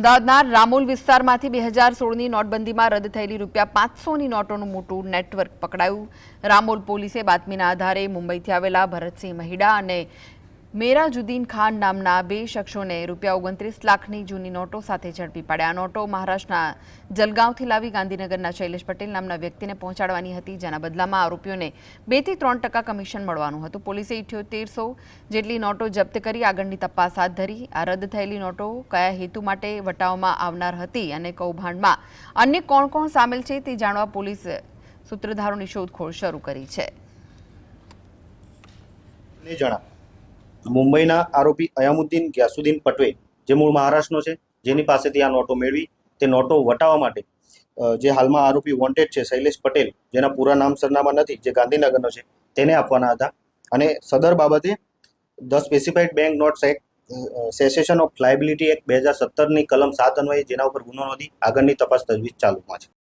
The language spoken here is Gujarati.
અમદાવાદના રામોલ વિસ્તારમાંથી 2016ની નોટબંધીમાં રદ થયેલી ₹500ની નોટોનું મોટું નેટવર્ક પકડાયું। રામોલ પોલીસે બાતમીના આધારે મુંબઈથી આવેલા ભરતસિંહ મહિડા અને મેરાજુદ્દીન ખાન નામના બે શખ્સોને ₹29 લાખની જૂની નોટો સાથે ઝડપી પાડ્યા। નોટો મહારાષ્ટ્રના જલગાંવથી લાવી ગાંધીનગરના શૈલેષ પટેલ નામના વ્યક્તિને પહોંચાડવાની હતી, જેના બદલામાં આરોપીઓને 2 થી 3% કમિશન મળવાનું હતું। પોલીસે 7800 જેટલી નોટો જપ્ત કરી આગળની તપાસ હાથ ધરી। આ રદ થયેલી નોટો કયા હેતુ માટે વટાવવામાં આવનાર હતી અને કૌભાંડમાં અન્ય કોણ કોણ સામેલ છે તે જાણવા પોલીસ સૂત્રધારોની શોધખોળ શરૂ કરી છે। મુંબઈના આરોપી અયામુદ્દીન ગ્યાસુદ્દીન પટવે, જે મૂળ મહારાષ્ટ્રનો છે, જેની પાસેથી આ નોટો મેળવી તે નોટો વટાવવા માટે જે હાલમાં આરોપી વોન્ટેડ છે શૈલેષ પટેલ, જેના પૂરા નામ સરનામા નથી, જે ગાંધીનગરનો છે, તેને આપવાના હતા। અને સદર બાબતે the specified bank notes act, cessation of liability act 2017ની કલમ 7 અન્વયે જેના ઉપર ગુનો નોંધી આગળની તપાસ તજવીજ ચાલુમાં છે।